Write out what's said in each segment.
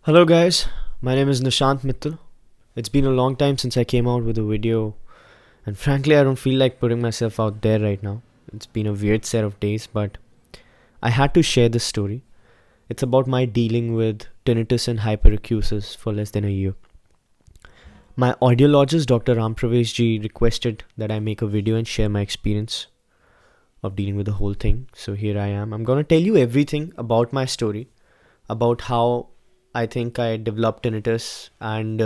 Hello guys, my name is Nishant Mittal. It's been a long time since I came out with a video, and frankly, I don't feel like putting myself out there right now. It's been a weird set of days, but I had to share this story. It's about my dealing with tinnitus and hyperacusis for less than a year. My audiologist, Dr. Pravesh ji, requested that I make a video and share my experience of dealing with the whole thing. So here I am. I'm gonna tell you everything about my story, about how I think I developed tinnitus and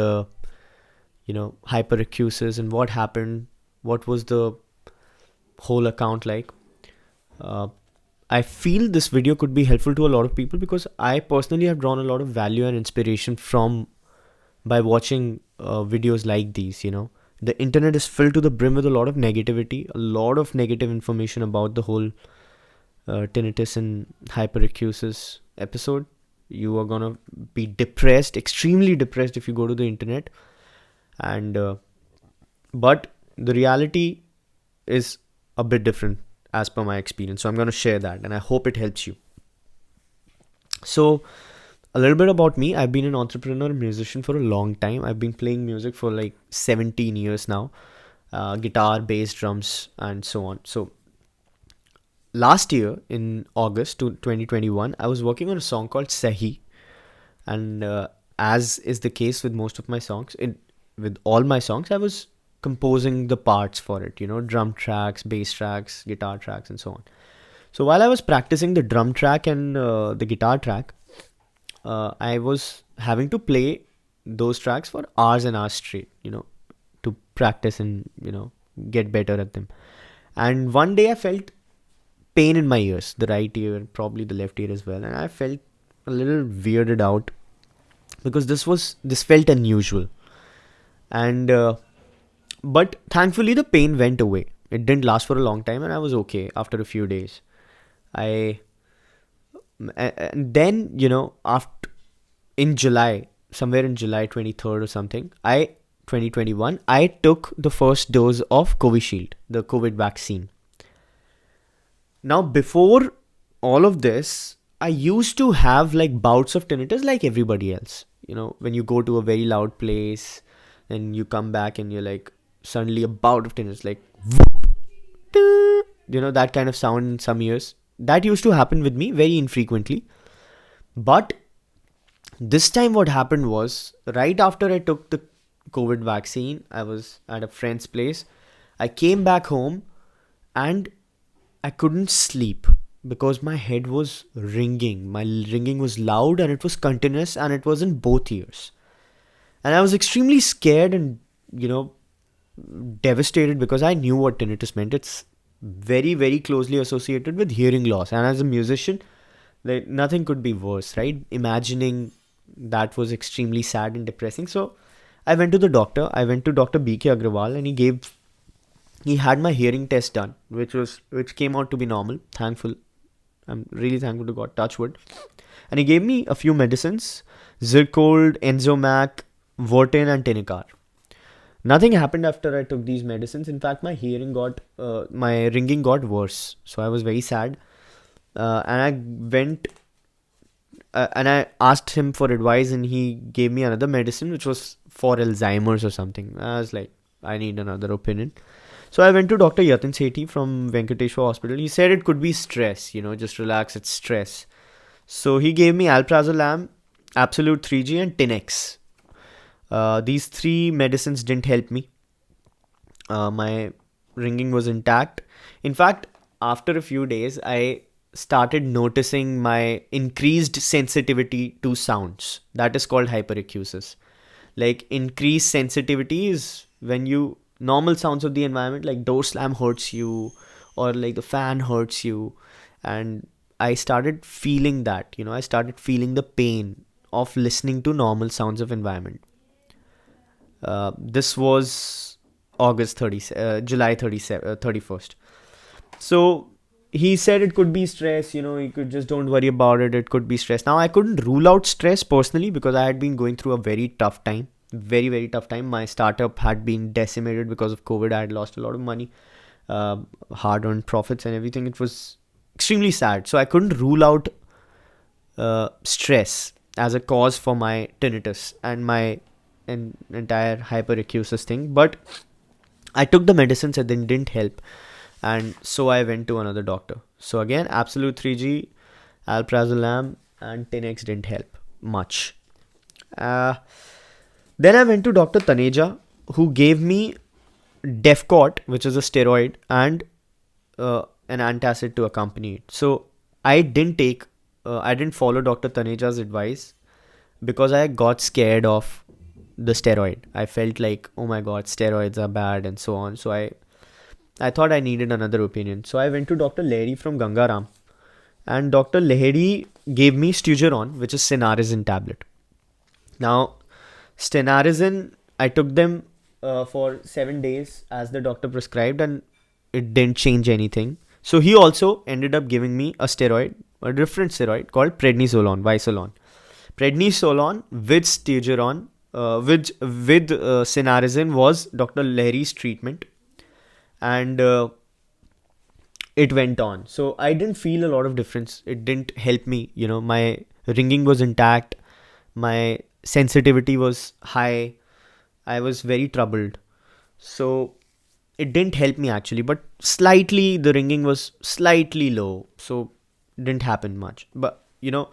hyperacusis and what happened, what was the whole account like. Uh, I feel this video could be helpful to a lot of people because I personally have drawn a lot of value and inspiration from by watching videos like these. The internet is filled to the brim with a lot of negativity, a lot of negative information about the whole tinnitus and hyperacusis episode. You are gonna be depressed, extremely depressed, if you go to the internet. And but the reality is a bit different as per my experience. So I'm gonna share that, and I hope it helps you. So a little bit about me. I've been an entrepreneur, musician for a long time. I've been playing music for like 17 years now. Guitar, bass, drums, and so on. So last year in August 2021, I was working on a song called Sahi, and as is the case with most of my songs, with all my songs, I was composing the parts for it. Drum tracks, bass tracks, guitar tracks, and so on. So while I was practicing the drum track and the guitar track, I was having to play those tracks for hours and hours straight. To practice and get better at them. And one day I felt pain in my ears, the right ear, probably the left ear as well, and I felt a little weirded out because this felt unusual. And but thankfully the pain went away. It didn't last for a long time, and I was okay after a few days. I And then after in July, somewhere in July 23rd or something, 2021, I took the first dose of Covishield, the COVID vaccine. Now, before all of this, I used to have like bouts of tinnitus like everybody else. When you go to a very loud place and you come back and you're like suddenly a bout of tinnitus, like whoop, that kind of sound in some ears. That used to happen with me very infrequently. But this time what happened was right after I took the COVID vaccine, I was at a friend's place. I came back home and I couldn't sleep because my head was ringing. My ringing was loud and it was continuous and it was in both ears. And I was extremely scared and, devastated because I knew what tinnitus meant. It's very, very closely associated with hearing loss. And as a musician, like nothing could be worse, right? Imagining that was extremely sad and depressing. So I went to the doctor. I went to Dr. B.K. Agrawal and he had my hearing test done, which came out to be normal. I'm really thankful to God, touch wood. And he gave me a few medicines: Zircold, Enzomac, Vortin, and Tinicar. Nothing happened after I took these medicines. In fact, my ringing got worse. So I was very sad. And I went and I asked him for advice, and he gave me another medicine which was for Alzheimer's or something. I was like, I need another opinion. So I went to Dr. Yatin Sethi from Venkateshwar Hospital. He said it could be stress, just relax, it's stress. So he gave me Alprazolam, Absolute 3G, and Tinex. These three medicines didn't help me. My ringing was intact. In fact, after a few days, I started noticing my increased sensitivity to sounds. That is called hyperacusis. Like increased sensitivity is when normal sounds of the environment, like door slam hurts you or like the fan hurts you. And I started feeling that, I started feeling the pain of listening to normal sounds of environment. This was July 31st. So he said it could be stress, you could just don't worry about it. It could be stress. Now I couldn't rule out stress personally because I had been going through a very tough time. Very, very tough time. My startup had been decimated because of COVID. I had lost a lot of money, hard-earned profits and everything. It was extremely sad. So I couldn't rule out stress. as a cause for my tinnitus and my entire hyperacusis thing. But I took the medicines and then didn't help. And so I went to another doctor. So again, Absolute 3G, Alprazolam, and 10x didn't help much. Uh, then I went to Dr. Taneja, who gave me Defcort, which is a steroid, and an antacid to accompany it. So I didn't follow Dr. Taneja's advice because I got scared of the steroid. I felt like, oh my god, steroids are bad and so on. So I thought I needed another opinion. So I went to Dr. Lahiri from Gangaram, and Dr. Lahiri gave me Stugeron, which is Cenarizine tablet. Now, Cenarizine, I took them for 7 days as the doctor prescribed, and it didn't change anything. So he also ended up giving me a steroid, a different steroid called prednisolone, Visolon. Prednisolone with Stugeron, with Cenarizine was Dr. Lahiri's treatment, and it went on. So I didn't feel a lot of difference. It didn't help me. My ringing was intact, my sensitivity was high. I was very troubled. So it didn't help me actually, but slightly the ringing was slightly low. So it didn't happen much. But I'll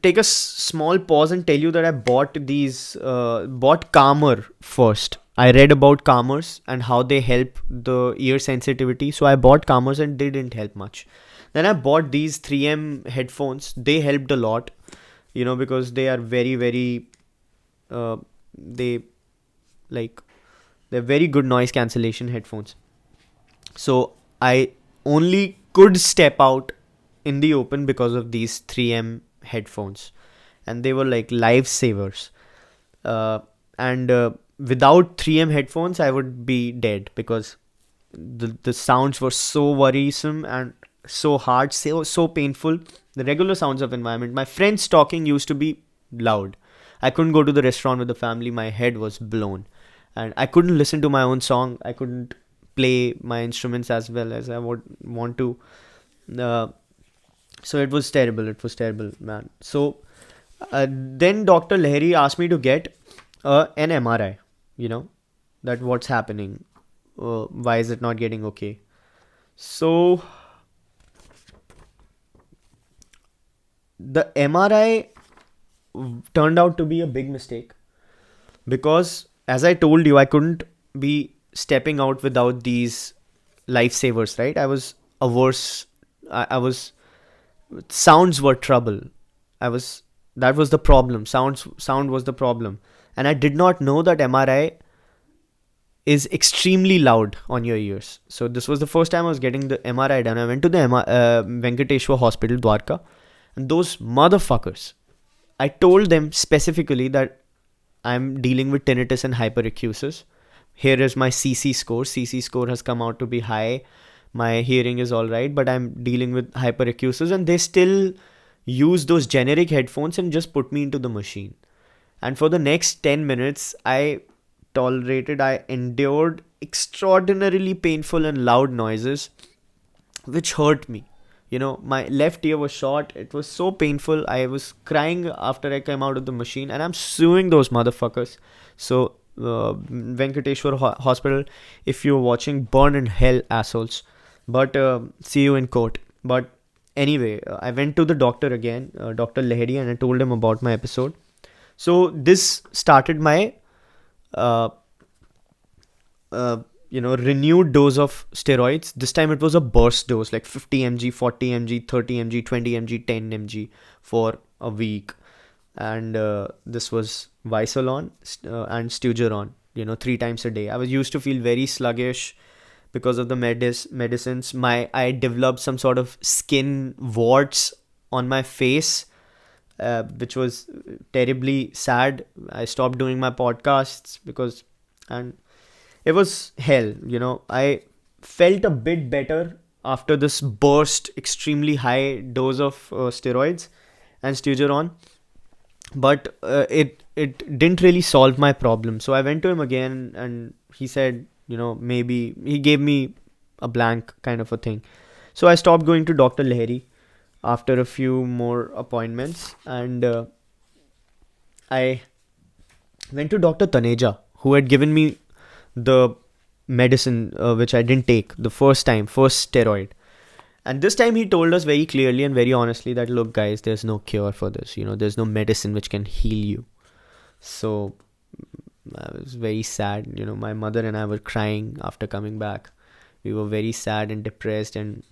take a small pause and tell you that I bought Calmer first. I read about Calmers and how they help the ear sensitivity. So I bought Calmers and they didn't help much. Then I bought these 3M headphones. They helped a lot, because they are very, very, they like, they're very good noise cancellation headphones. So I only could step out in the open because of these 3M headphones, and they were like lifesavers. And without 3M headphones, I would be dead because the sounds were so worrisome and so hard, so painful. The regular sounds of environment, my friends talking used to be loud. I couldn't go to the restaurant with the family. My head was blown, and I couldn't listen to my own song. I couldn't play my instruments as well as I would want to. So it was terrible. It was terrible, man. So then Dr. Lahiri asked me to get an MRI. That what's happening. Why is it not getting okay? So the MRI turned out to be a big mistake because, as I told you, I couldn't be stepping out without these lifesavers, right? I was averse. I was sounds were trouble. That was the problem. Sound was the problem, and I did not know that MRI is extremely loud on your ears. So this was the first time I was getting the MRI done. I went to the Venkateshwar Hospital, Dwarka, and those motherfuckers, I told them specifically that I'm dealing with tinnitus and hyperacusis. Here is my CC score. CC score has come out to be high. My hearing is alright, but I'm dealing with hyperacusis, and they still use those generic headphones and just put me into the machine. And for the next 10 minutes, I endured extraordinarily painful and loud noises, which hurt me. My left ear was shot. It was so painful. I was crying after I came out of the machine, and I'm suing those motherfuckers. So, Venkateshwar Hospital, if you're watching, burn in hell, assholes. But see you in court. But anyway, I went to the doctor again, Dr. Lahiri, and I told him about my episode. So this started my renewed dose of steroids. This time it was a burst dose, like 50 mg, 40 mg, 30 mg, 20 mg, 10 mg for a week. And this was Visolon and Stugeron, 3 times a day. I was used to feel very sluggish because of the medicines. I developed some sort of skin warts on my face, which was terribly sad. I stopped doing my podcasts and it was hell. I felt a bit better after this burst, extremely high dose of steroids and Stugeron, but it didn't really solve my problem. So I went to him again, and he said, maybe he gave me a blank kind of a thing. So I stopped going to Dr. Lahiri. after a few more appointments, and I went to Dr. Taneja, who had given me the medicine which I didn't take the first time, first steroid. And this time he told us very clearly and very honestly that, look, guys, there's no cure for this. There's no medicine which can heal you. So I was very sad. My mother and I were crying after coming back. We were very sad and depressed, and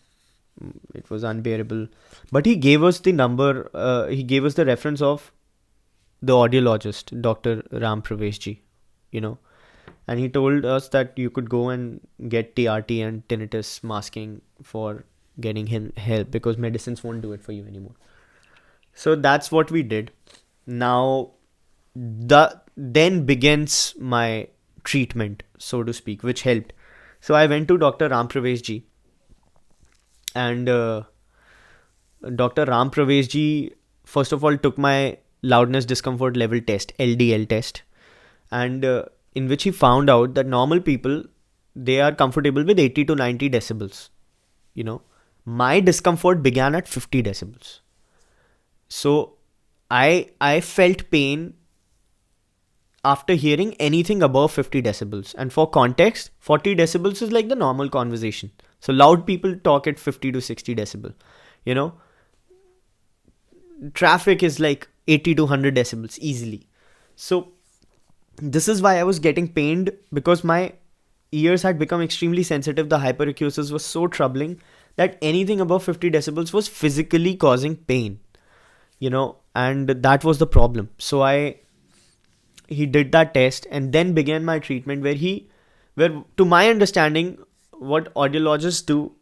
it was unbearable. But he gave us the number, he gave us the reference of the audiologist, Dr. Pravesh ji, and he told us that you could go and get TRT and tinnitus masking for getting him help, because medicines won't do it for you anymore. So that's what we did. Now, then begins my treatment, so to speak, which helped. So I went to Dr. Pravesh ji, and Dr. Pravesh ji first of all took my loudness discomfort level test, LDL test, and in which he found out that normal people, they are comfortable with 80 to 90 decibels. My discomfort began at 50 decibels. So I felt pain after hearing anything above 50 decibels. And for context, 40 decibels is like the normal conversation. So loud people talk at 50 to 60 decibel. Traffic is like 80 to 100 decibels easily. So this is why I was getting pained, because my ears had become extremely sensitive. The hyperacusis was so troubling that anything above 50 decibels was physically causing pain, and that was the problem. So he did that test and then began my treatment, where to my understanding, what audiologists do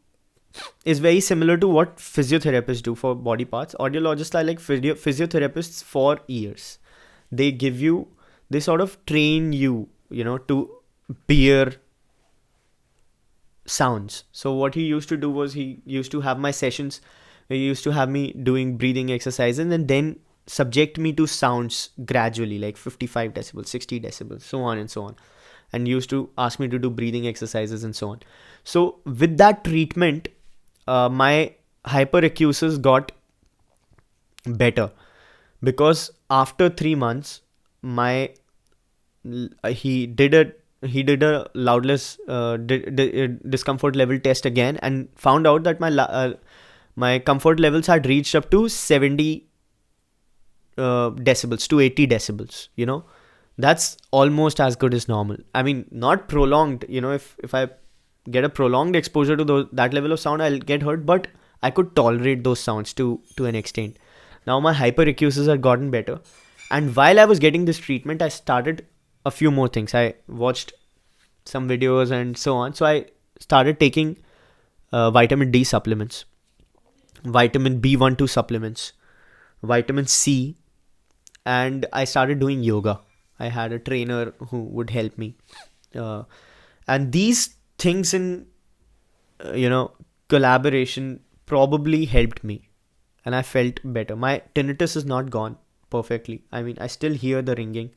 is very similar to what physiotherapists do for body parts. Audiologists are like physiotherapists for ears. They sort of train you, to bear sounds. So what he used to do was, he used to have my sessions, he used to have me doing breathing exercises and then subject me to sounds gradually, like 55 decibels, 60 decibels, so on and so on. And used to ask me to do breathing exercises and so on. So with that treatment, my hyperacusis got better, because after 3 months, he did a loudness discomfort level test again, and found out that my comfort levels had reached up to 70 decibels to 80 decibels. That's almost as good as normal. I mean, not prolonged. If I get a prolonged exposure to that level of sound, I'll get hurt, but I could tolerate those sounds to an extent. Now my hyperacusis had gotten better, and while I was getting this treatment, I started a few more things. I watched some videos and so on. So I started taking vitamin D supplements, vitamin B12 supplements, vitamin C, and I started doing yoga. I had a trainer who would help me, and these things in collaboration probably helped me, and I felt better. My tinnitus is not gone perfectly. I mean, I still hear the ringing.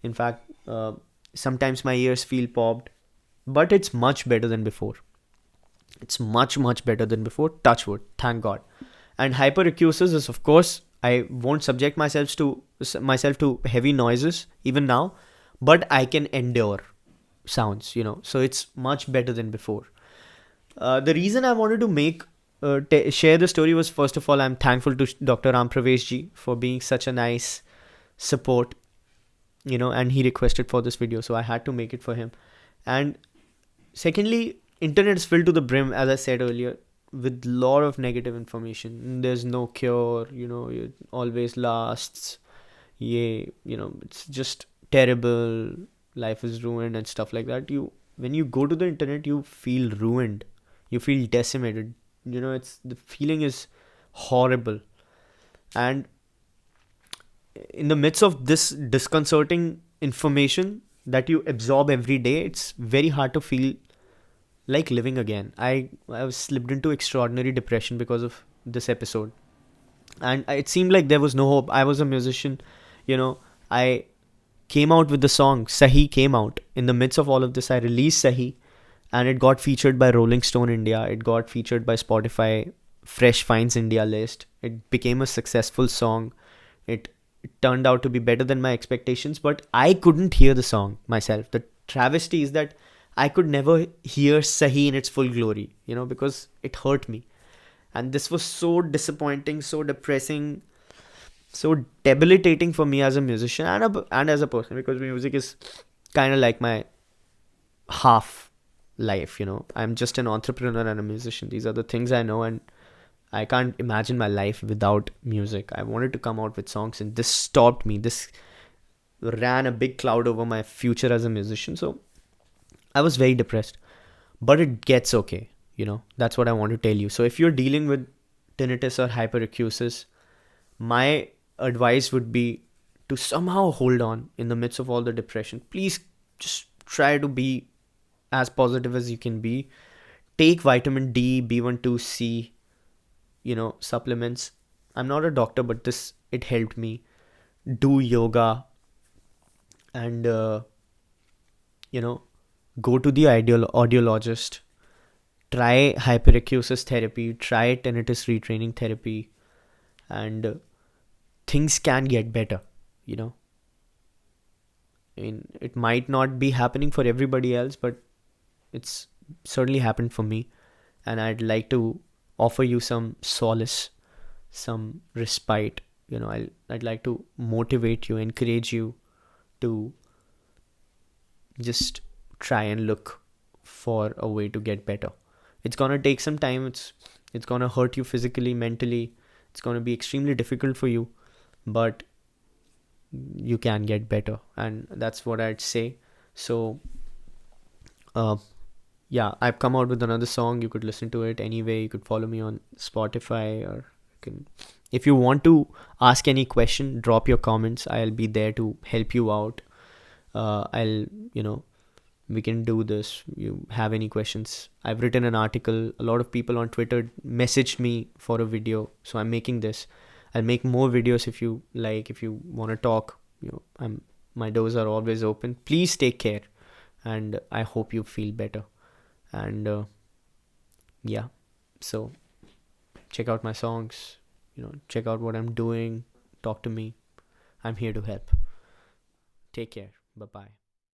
In fact, sometimes my ears feel popped, but it's much better than before. It's much, much better than before. Touch wood, thank God. And hyperacusis is, of course, I won't subject myself to heavy noises even now, but I can endure sounds, so it's much better than before. The reason I wanted to share the story was, first of all, I'm thankful to Dr. Pravesh ji for being such a nice support, and he requested for this video, so I had to make it for him. And secondly, internet is filled to the brim, as I said earlier, with a lot of negative information. There's no cure, it always lasts. It's just terrible. Life is ruined and stuff like that. When you go to the internet, you feel ruined. You feel decimated. The feeling is horrible. And in the midst of this disconcerting information that you absorb every day, it's very hard to feel like living again. I was slipped into extraordinary depression because of this episode, and it seemed like there was no hope. I was a musician, I came out with the song. Sahi came out. In the midst of all of this, I released Sahi, and it got featured by Rolling Stone India. It got featured by Spotify. Fresh Finds India list. It became a successful song. It turned out to be better than my expectations, but I couldn't hear the song myself. The travesty is that I could never hear Sahi in its full glory, because it hurt me. And this was so disappointing, so depressing, so debilitating for me as a musician and as a person, because music is kind of like my half life. I'm just an entrepreneur and a musician. These are the things I know, and I can't imagine my life without music. I wanted to come out with songs, and this stopped me. This ran a big cloud over my future as a musician. So I was very depressed. But it gets okay. That's what I want to tell you. So if you're dealing with tinnitus or hyperacusis, my advice would be to somehow hold on in the midst of all the depression. Please just try to be as positive as you can be. Take vitamin D, B12C, supplements. I'm not a doctor, but it helped me. Do yoga, and go to the audiologist. Try hyperacusis therapy, try tinnitus retraining therapy, and things can get better. you know it might not be happening for everybody else, but it's certainly happened for me, and I'd like to offer you some solace, some respite. I'd like to motivate you, encourage you to just try and look for a way to get better. It's gonna take some time. It's gonna hurt you physically, mentally. It's gonna be extremely difficult for you, but you can get better, and that's what I'd say. So uh yeah, I've come out with another song. You could listen to it anyway. You could follow me on Spotify, or you can, if you want to ask any question, drop your comments. I'll be there to help you out. I'll we can do this. You have any questions? I've written an article. A lot of people on Twitter messaged me for a video, so I'm making this. I'll make more videos if you like. If you want to talk, my doors are always open. Please take care, and I hope you feel better. And yeah, so check out my songs. Check out what I'm doing. Talk to me. I'm here to help. Take care. Bye bye.